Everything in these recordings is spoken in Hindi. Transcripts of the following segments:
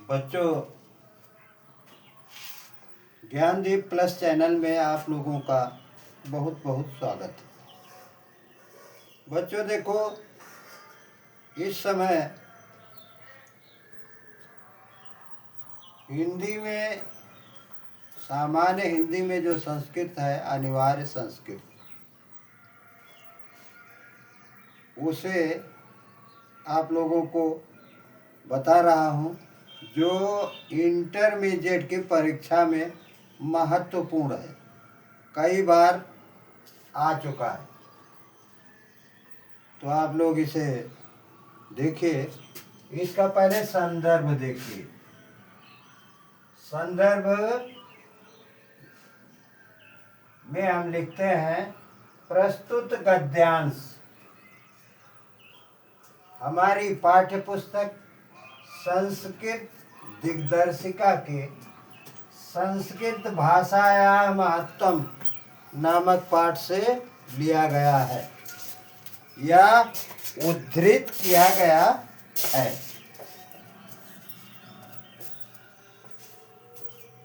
बच्चों, ज्ञानदीप प्लस चैनल में आप लोगों का बहुत बहुत स्वागत है। बच्चों देखो, इस समय हिंदी में, सामान्य हिंदी में जो संस्कृत है, अनिवार्य संस्कृत, उसे आप लोगों को बता रहा हूँ, जो इंटरमीडिएट की परीक्षा में महत्वपूर्ण है, कई बार आ चुका है। तो आप लोग इसे देखिए। इसका पहले संदर्भ देखिए। संदर्भ में हम लिखते हैं प्रस्तुत गद्यांश। हमारी पाठ्य पुस्तक संस्कृत दिग्दर्शिका के संस्कृत भाषाया महत्तम नामक पाठ से लिया गया है या उद्धृत किया गया है।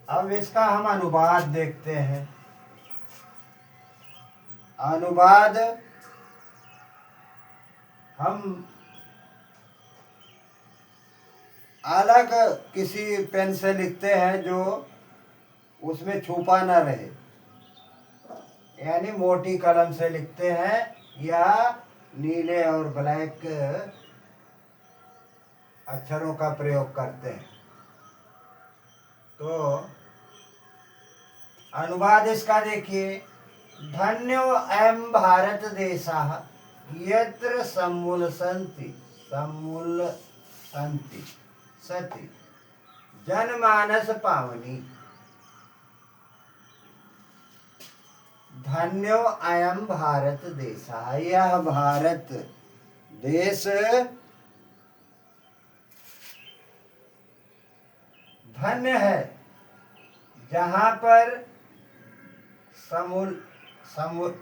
अब इसका हम अनुवाद देखते हैं। अनुवाद हम अलग किसी पेन से लिखते हैं जो उसमें छुपा न रहे, यानी मोटी कलम से लिखते हैं या नीले और ब्लैक अक्षरों का प्रयोग करते हैं। तो अनुवाद इसका देखिए। धन्यो अयं भारत देशः यत्र समुल्लसन्ति सति जनमानस पावनी। धन्यो अयं भारत देशः, यह भारत देश धन्य है, जहाँ पर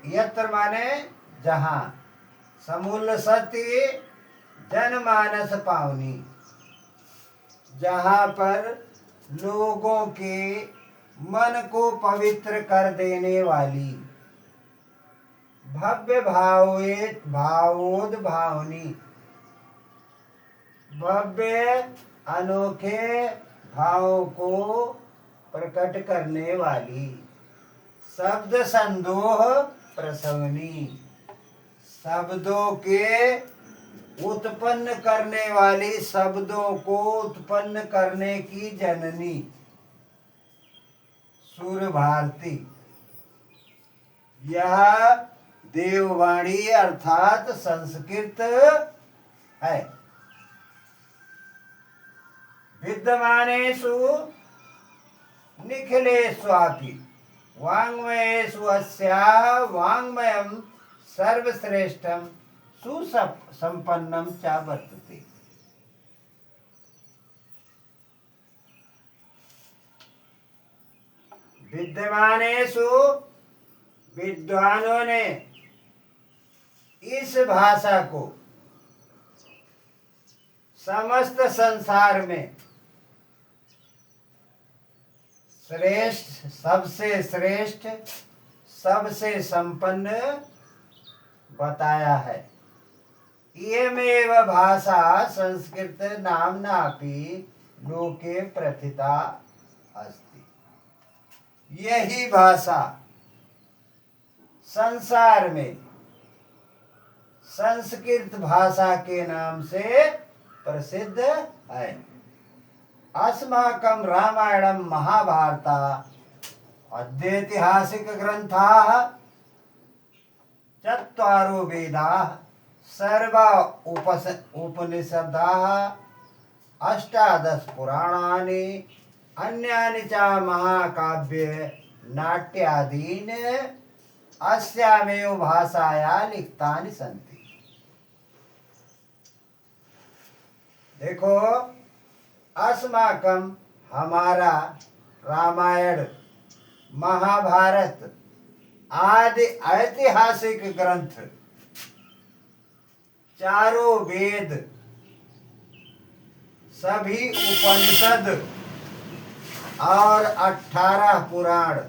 यत्र माने जहाँ, समुल्लसति जनमानस पावनी, जहाँ पर लोगों के मन को पवित्र कर देने वाली, भव्य भावोद्भावनी, भव्य अनोखे भावों को प्रकट करने वाली, शब्द संदोह प्रसवनी, शब्दों के उत्पन्न करने वाली, शब्दों को उत्पन्न करने की जननी, सूर्य भारती। यह देववाणी अर्थात संस्कृत है। विद्यमानेषु निखिलेष्वपि वाङ्मयेषु अस्याः वाङ्मयं सर्वश्रेष्ठं सुसम्पन्नं च वर्तते। विद्यमानेषु, विद्वानों ने इस भाषा को समस्त संसार में श्रेष्ठ, सबसे श्रेष्ठ, सबसे संपन्न बताया है। इयमेव भाषा संस्कृत नाम्नापि लोके प्रथिता अस्ति। यही भाषा संसार में संस्कृत भाषा के नाम से प्रसिद्ध है। अस्माकं रामायणं महाभारता अद्यैतिहासिक ग्रंथाः, चत्वारो वेदाः, सर्वा उपनिषदाः, अष्टादश पुराणानि, अन्यानि च महाकाव्य नाट्यादीनि अस्यामेव भाषाया लिखितानि सन्ति। देखो, अस्माकं हमारा रामायण, महाभारत आदि ऐतिहासिक ग्रंथ, चारों वेद, सभी उपनिषद और 18 पुराण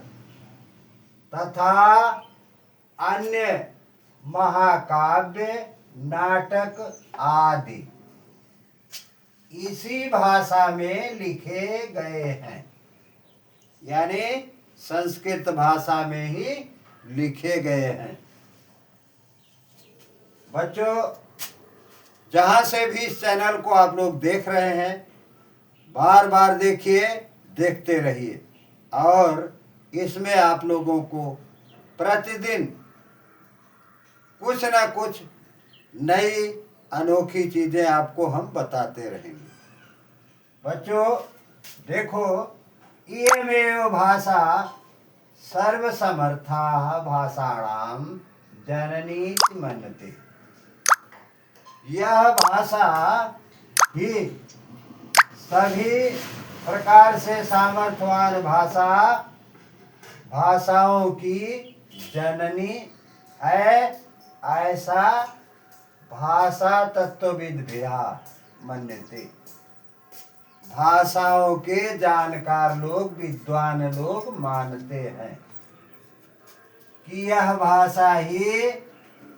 तथा अन्य महाकाव्य, नाटक आदि इसी भाषा में लिखे गए हैं, यानी संस्कृत भाषा में ही लिखे गए हैं। बच्चों, जहाँ से भी इस चैनल को आप लोग देख रहे हैं, बार बार देखिए, देखते रहिए और इसमें आप लोगों को प्रतिदिन कुछ ना कुछ नई अनोखी चीज़ें आपको हम बताते रहेंगे। बच्चों देखो, इयमेव भाषा सर्वसमर्था भाषाणाम जननीति मन्यते। यह भाषा ही सभी प्रकार से सामर्थ्यवान भाषाओं की जननी है, ऐसा भाषा तत्वविद भैया मन्यते। भाषाओं के जानकार लोग, विद्वान लोग मानते हैं कि यह भाषा ही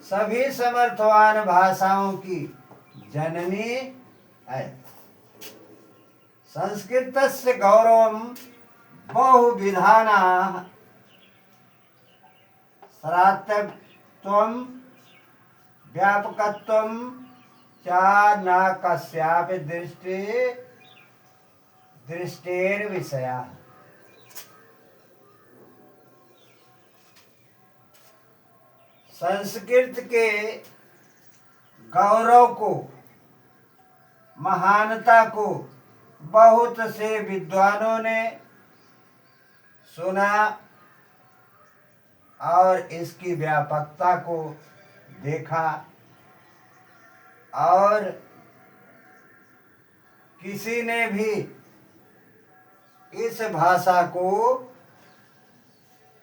सभी समर्थवान भाषाओं की जननी है। संस्कृतस्य गौरवं बहुविधानाः श्रात्यत्वं व्यापकत्वं च न कस्यापि दृष्टेर्विषयः। संस्कृत के गौरव को, महानता को बहुत से विद्वानों ने सुना और इसकी व्यापकता को देखा, और किसी ने भी इस भाषा को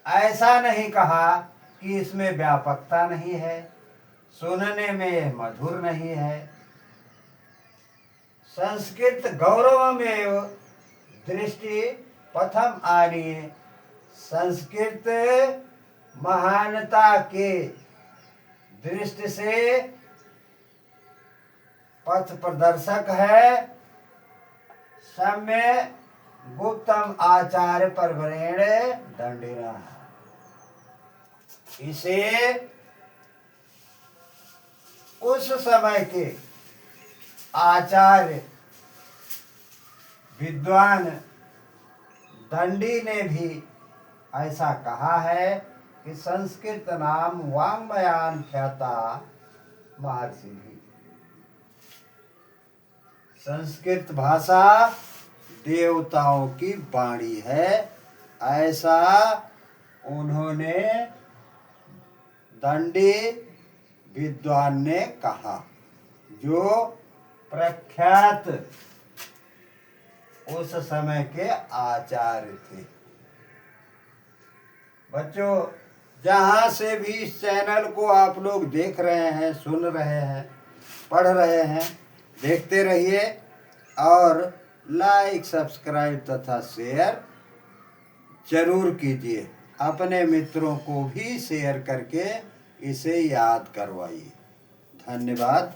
ऐसा नहीं कहा कि इसमें व्यापकता नहीं है, सुनने में यह मधुर नहीं है। संस्कृत गौरवमेव दृष्टि पथम आनीय। संस्कृत महानता के दृष्टि से पथ प्रदर्शक है। सम्य गुप्तम आचार्य परवरेण दंडिना। इसे उस समय के आचार्य विद्वान दंडी ने भी ऐसा कहा है कि संस्कृत नाम वाङ्मयान ख्याता महर्षि भी। संस्कृत भाषा देवताओं की वाणी है, ऐसा उन्होंने दंडी विद्वान ने कहा, जो प्रख्यात उस समय के आचार्य थे। बच्चों, जहाँ से भी इस चैनल को आप लोग देख रहे हैं, सुन रहे हैं, पढ़ रहे हैं, देखते रहिए और लाइक, सब्सक्राइब तथा शेयर जरूर कीजिए। अपने मित्रों को भी शेयर करके इसे याद करवाइए। धन्यवाद।